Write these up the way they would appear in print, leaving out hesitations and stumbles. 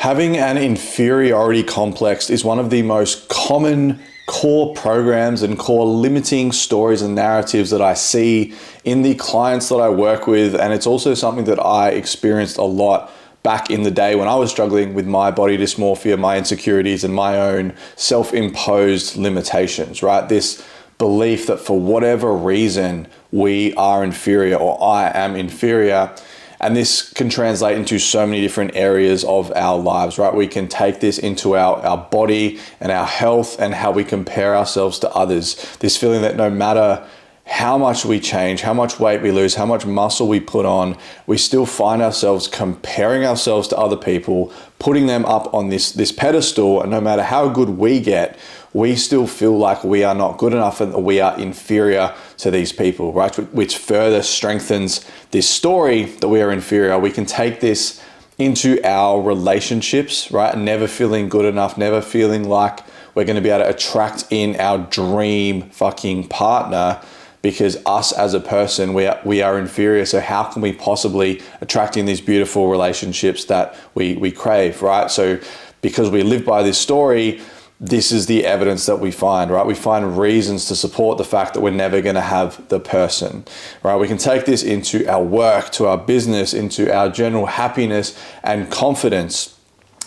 Having an inferiority complex is one of the most common core programs and core limiting stories and narratives that I see in the clients that I work with. And it's also something that I experienced a lot back in the day when I was struggling with my body dysmorphia, my insecurities, and my own self-imposed limitations, right? This belief that for whatever reason we are inferior or I am inferior. And this can translate into so many different areas of our lives, right? We can take this into our body and our health and how we compare ourselves to others. This feeling that no matter how much we change, how much weight we lose, how much muscle we put on, we still find ourselves comparing ourselves to other people, putting them up on this pedestal, and no matter how good we get, we still feel like we are not good enough and that we are inferior to these people, right? Which further strengthens this story that we are inferior. We can take this into our relationships, right? Never feeling good enough, never feeling like we're going to be able to attract in our dream fucking partner because us as a person, we are inferior. So how can we possibly attract in these beautiful relationships that we crave, right? So because we live by this story, this is the evidence that we find, right? We find reasons to support the fact that we're never going to have the person, right? We can take this into our work, to our business, into our general happiness and confidence.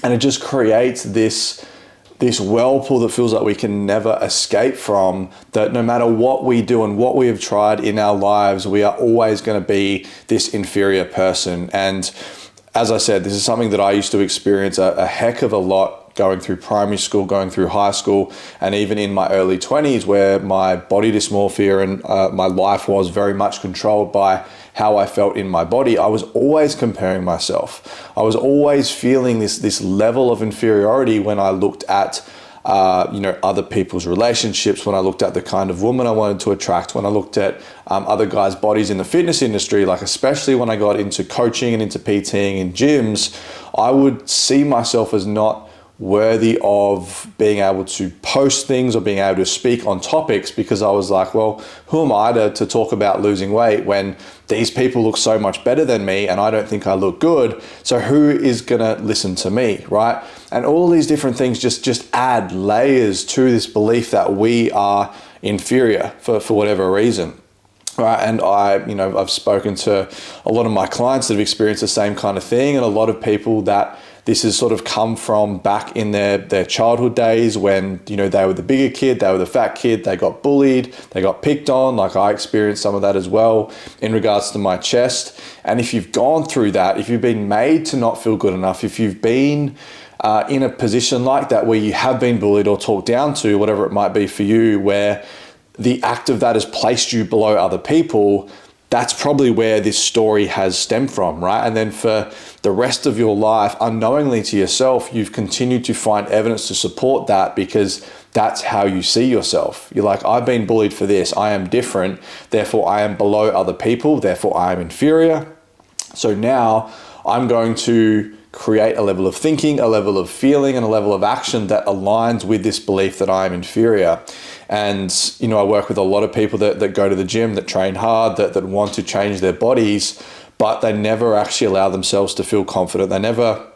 And it just creates this whirlpool that feels like we can never escape from, that no matter what we do and what we have tried in our lives, we are always going to be this inferior person. And as I said, this is something that I used to experience a heck of a lot going through primary school, going through high school, and even in my early 20s, where my body dysmorphia and my life was very much controlled by how I felt in my body. I was always comparing myself. I was always feeling this level of inferiority when I looked at other people's relationships, when I looked at the kind of woman I wanted to attract, when I looked at other guys' bodies in the fitness industry, like especially when I got into coaching and into PTing in gyms, I would see myself as not worthy of being able to post things or being able to speak on topics, because I was like, well, who am I to talk about losing weight when these people look so much better than me and I don't think I look good? So who is gonna listen to me, right? And all these different things just add layers to this belief that we are inferior for whatever reason. Right, and I've spoken to a lot of my clients that have experienced the same kind of thing, and a lot of people that this has sort of come from back in their childhood days when, they were the bigger kid, they were the fat kid, they got bullied, they got picked on. Like I experienced some of that as well in regards to my chest. And if you've gone through that, if you've been made to not feel good enough, if you've been in a position like that where you have been bullied or talked down to, whatever it might be for you, where the act of that has placed you below other people, that's probably where this story has stemmed from, right? And then for the rest of your life, unknowingly to yourself, you've continued to find evidence to support that because that's how you see yourself. You're like, I've been bullied for this, I am different, therefore I am below other people, therefore I am inferior. So now I'm going to create a level of thinking, a level of feeling, and a level of action that aligns with this belief that I am inferior. And, I work with a lot of people that go to the gym, that train hard, that want to change their bodies, but they never actually allow themselves to feel confident. They never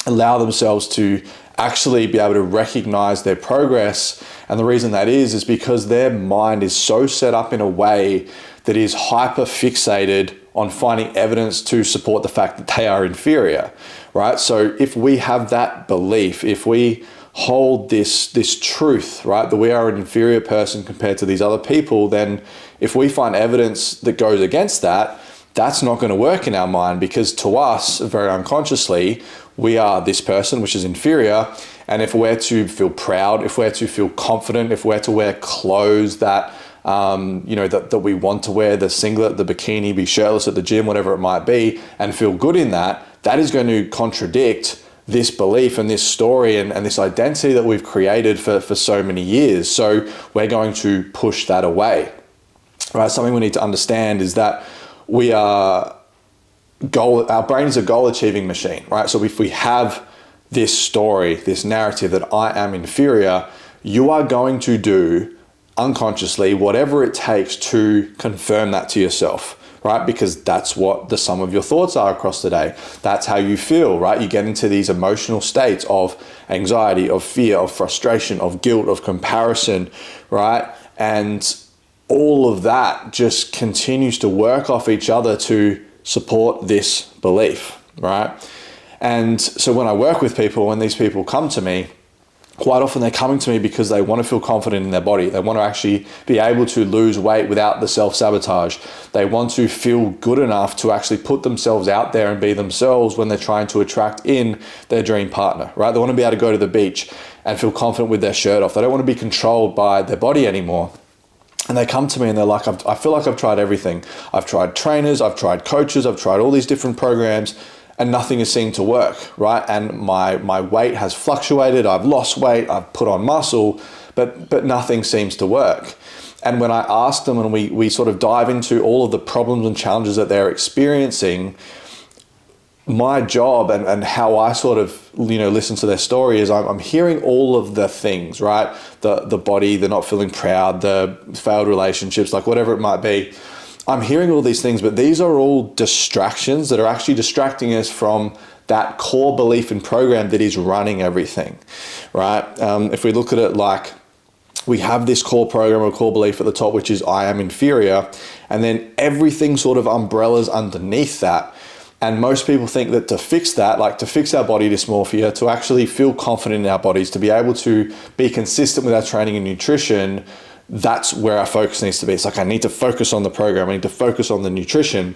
allow themselves to actually be able to recognize their progress. And the reason that is because their mind is so set up in a way that is hyper fixated on finding evidence to support the fact that they are inferior, right? So if we have that belief, if we hold this truth, right, that we are an inferior person compared to these other people, then if we find evidence that goes against that, that's not going to work in our mind, because to us, very unconsciously, we are this person which is inferior. And if we're to feel proud, if we're to feel confident, if we're to wear clothes that that we want to wear, the singlet, the bikini, be shirtless at the gym, whatever it might be, and feel good in that, that is going to contradict this belief and this story and this identity that we've created for so many years. So we're going to push that away, right? Something we need to understand is that our brain is a goal achieving machine, right? So if we have this story, this narrative that I am inferior, you are going to do unconsciously whatever it takes to confirm that to yourself, right? Because that's what the sum of your thoughts are across the day. That's how you feel, right? You get into these emotional states of anxiety, of fear, of frustration, of guilt, of comparison, right? And all of that just continues to work off each other to support this belief, right? And so when I work with people, when these people come to me, quite often they're coming to me because they want to feel confident in their body. They want to actually be able to lose weight without the self-sabotage. They want to feel good enough to actually put themselves out there and be themselves when they're trying to attract in their dream partner, right? They want to be able to go to the beach and feel confident with their shirt off. They don't want to be controlled by their body anymore. And they come to me and they're like, I feel like I've tried everything. I've tried trainers, I've tried coaches, I've tried all these different programs, and nothing has seemed to work, right? And my weight has fluctuated, I've lost weight, I've put on muscle, but nothing seems to work. And when I ask them and we sort of dive into all of the problems and challenges that they're experiencing, my job and how I sort of, listen to their story is I'm hearing all of the things, right? The body, the not feeling proud, the failed relationships, like whatever it might be. I'm hearing all these things, but these are all distractions that are actually distracting us from that core belief and program that is running everything, right? If we look at it like we have this core program or core belief at the top, which is I am inferior, and then everything sort of umbrellas underneath that. And most people think that to fix that, like to fix our body dysmorphia, to actually feel confident in our bodies, to be able to be consistent with our training and nutrition, that's where our focus needs to be. It's like, I need to focus on the program. I need to focus on the nutrition.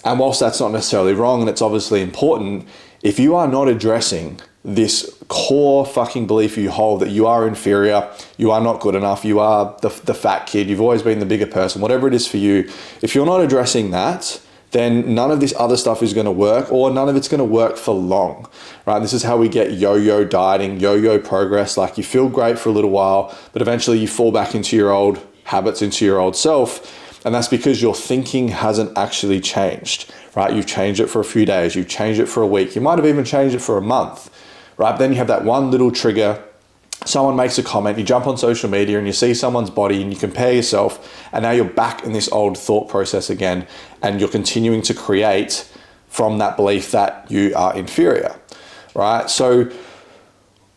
And whilst that's not necessarily wrong, and it's obviously important, if you are not addressing this core fucking belief you hold that you are inferior, you are not good enough, you are the fat kid, you've always been the bigger person, whatever it is for you, if you're not addressing that, then none of this other stuff is going to work, or none of it's going to work for long, right? This is how we get yo-yo dieting, yo-yo progress. Like you feel great for a little while, but eventually you fall back into your old habits, into your old self. And that's because your thinking hasn't actually changed, right? You've changed it for a few days, you've changed it for a week, you might have even changed it for a month, right? But then you have that one little trigger. Someone makes a comment, you jump on social media and you see someone's body and you compare yourself, and now you're back in this old thought process again, and you're continuing to create from that belief that you are inferior, right? So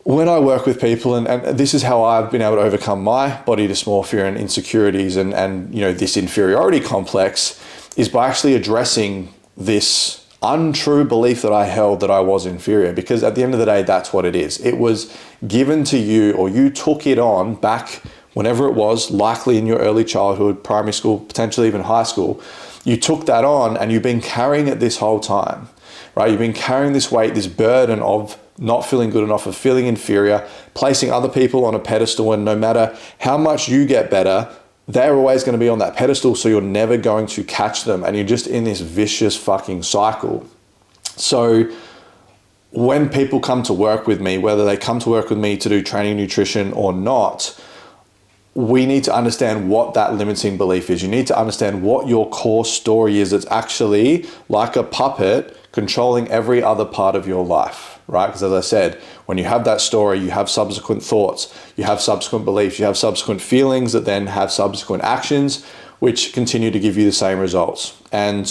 when I work with people, and this is how I've been able to overcome my body dysmorphia and insecurities and this inferiority complex, is by actually addressing this untrue belief that I held that I was inferior. Because at the end of the day, that's what it is. It was given to you, or you took it on back whenever it was, likely in your early childhood, primary school, potentially even high school. You took that on and you've been carrying it this whole time, right? You've been carrying this weight, this burden of not feeling good enough, of feeling inferior, placing other people on a pedestal, and no matter how much you get better, they're always going to be on that pedestal, so you're never going to catch them, and you're just in this vicious fucking cycle. So when people come to work with me, whether they come to work with me to do training nutrition or not, we need to understand what that limiting belief is. You need to understand what your core story is. It's actually like a puppet controlling every other part of your life, right? Because as I said, when you have that story, you have subsequent thoughts, you have subsequent beliefs, you have subsequent feelings that then have subsequent actions, which continue to give you the same results. And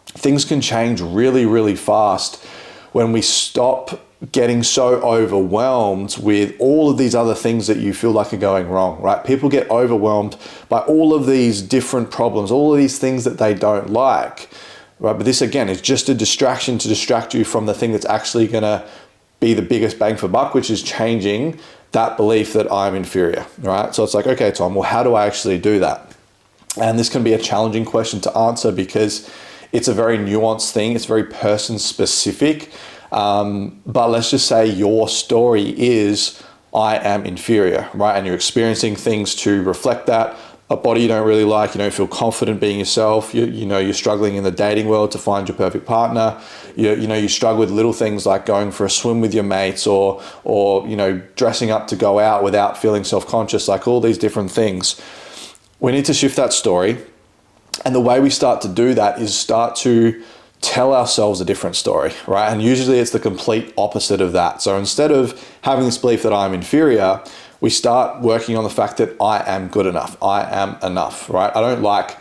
things can change really, really fast when we stop getting so overwhelmed with all of these other things that you feel like are going wrong, right? People get overwhelmed by all of these different problems, all of these things that they don't like, right? But this, again, is just a distraction to distract you from the thing that's actually going to be the biggest bang for buck, which is changing that belief that I'm inferior, right? So it's like, okay, Tom, well, how do I actually do that? And this can be a challenging question to answer because it's a very nuanced thing. It's very person specific. But let's just say your story is I am inferior, right? And you're experiencing things to reflect that. A body you don't really like, you don't feel confident being yourself. You're struggling in the dating world to find your perfect partner. You struggle with little things like going for a swim with your mates or dressing up to go out without feeling self-conscious, like all these different things. We need to shift that story. And the way we start to do that is start to tell ourselves a different story, right? And usually it's the complete opposite of that. So instead of having this belief that I'm inferior, we start working on the fact that I am good enough. I am enough, right? I don't like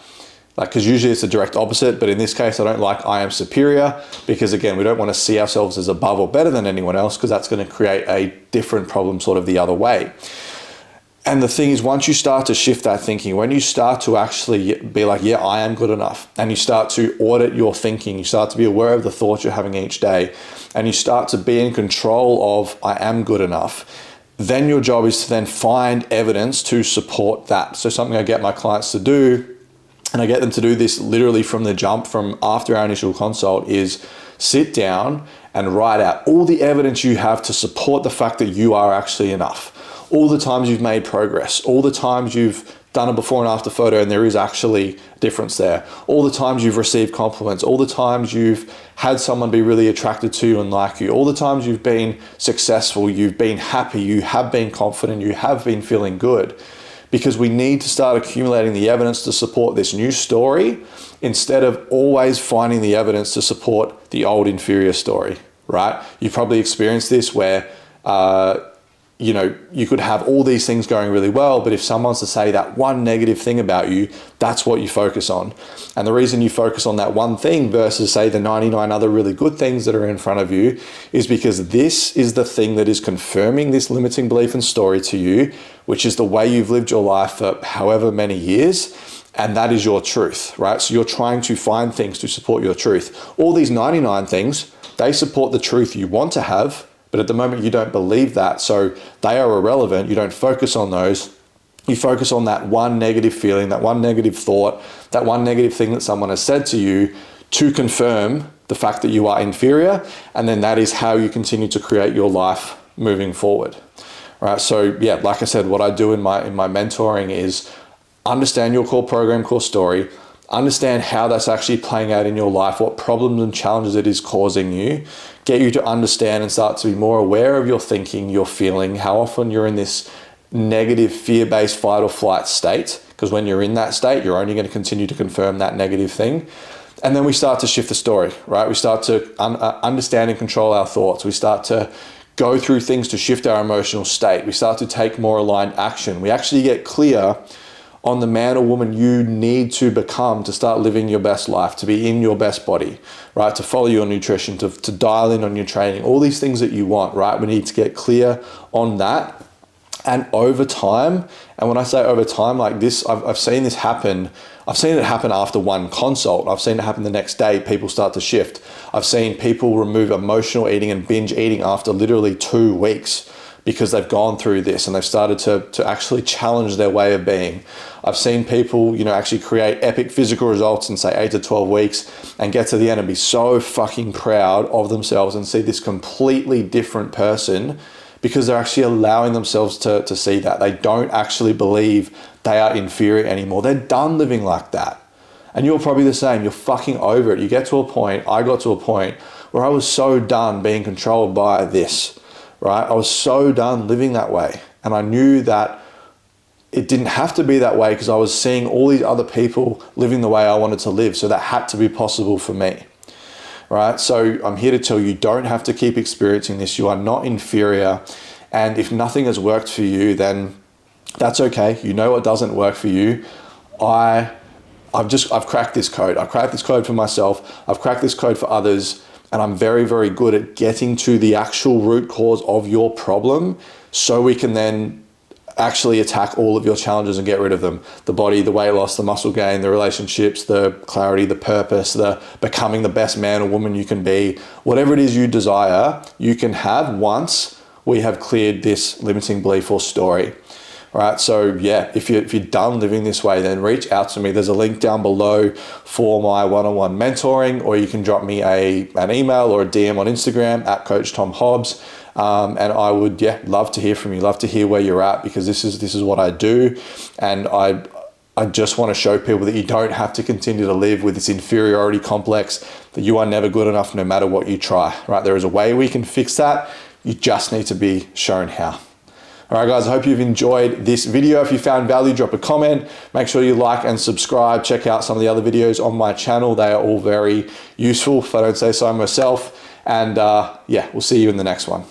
Like, because usually it's the direct opposite, but in this case, I don't like I am superior, because again, we don't want to see ourselves as above or better than anyone else, because that's going to create a different problem sort of the other way. And the thing is, once you start to shift that thinking, when you start to actually be like, yeah, I am good enough, and you start to audit your thinking, you start to be aware of the thoughts you're having each day, and you start to be in control of I am good enough, then your job is to then find evidence to support that. So something I get my clients to do, and I get them to do this literally from the jump, from after our initial consult, is sit down and write out all the evidence you have to support the fact that you are actually enough. All the times you've made progress, all the times you've done a before and after photo and there is actually a difference there, all the times you've received compliments, all the times you've had someone be really attracted to you and like you, all the times you've been successful, you've been happy, you have been confident, you have been feeling good. Because we need to start accumulating the evidence to support this new story, instead of always finding the evidence to support the old inferior story, right? You've probably experienced this where, you could have all these things going really well, but if someone's to say that one negative thing about you, that's what you focus on. And the reason you focus on that one thing versus, say, the 99 other really good things that are in front of you is because this is the thing that is confirming this limiting belief and story to you, which is the way you've lived your life for however many years. And that is your truth, right? So you're trying to find things to support your truth. All these 99 things, they support the truth you want to have, but at the moment you don't believe that, so they are irrelevant. You don't focus on those. You focus on that one negative feeling, that one negative thought, that one negative thing that someone has said to you to confirm the fact that you are inferior. And then that is how you continue to create your life moving forward. Right? So yeah, like I said, what I do in my mentoring is understand your core program, core story, understand how that's actually playing out in your life, what problems and challenges it is causing you, get you to understand and start to be more aware of your thinking, your feeling, how often you're in this negative fear-based fight or flight state, because when you're in that state, you're only going to continue to confirm that negative thing. And then we start to shift the story, right? We start to understand and control our thoughts. We start to go through things to shift our emotional state. We start to take more aligned action. We actually get clear on the man or woman you need to become to start living your best life, to be in your best body, right? To follow your nutrition, to dial in on your training, all these things that you want, right? We need to get clear on that. And over time, and when I say over time, like this, I've seen this happen. I've seen it happen after one consult. I've seen it happen the next day. People start to shift. I've seen people remove emotional eating and binge eating after literally 2 weeks, because they've gone through this and they've started to actually challenge their way of being. I've seen people, actually create epic physical results in, say, 8 to 12 weeks and get to the end and be so fucking proud of themselves and see this completely different person, because they're actually allowing themselves to see that. They don't actually believe they are inferior anymore. They're done living like that. And you're probably the same. You're fucking over it. You get to a point, I got to a point where I was so done being controlled by this. Right? I was so done living that way. And I knew that it didn't have to be that way, because I was seeing all these other people living the way I wanted to live. So that had to be possible for me. Right? So I'm here to tell you, don't have to keep experiencing this. You are not inferior. And if nothing has worked for you, then that's okay. You know what doesn't work for you. I've cracked this code. I cracked this code for myself. I've cracked this code for others. And I'm very, very good at getting to the actual root cause of your problem, so we can then actually attack all of your challenges and get rid of them. The body, the weight loss, the muscle gain, the relationships, the clarity, the purpose, the becoming the best man or woman you can be. Whatever it is you desire, you can have once we have cleared this limiting belief or story. All right, so yeah, if you're done living this way, then reach out to me. There's a link down below for my one-on-one mentoring, or you can drop me an email or a DM on Instagram at Coach Tom Hobbs. And I would, love to hear from you, love to hear where you're at, because this is what I do. And I just want to show people that you don't have to continue to live with this inferiority complex, that you are never good enough no matter what you try, right? There is a way we can fix that. You just need to be shown how. All right, guys, I hope you've enjoyed this video. If you found value, drop a comment. Make sure you like and subscribe. Check out some of the other videos on my channel. They are all very useful, if I don't say so myself. And we'll see you in the next one.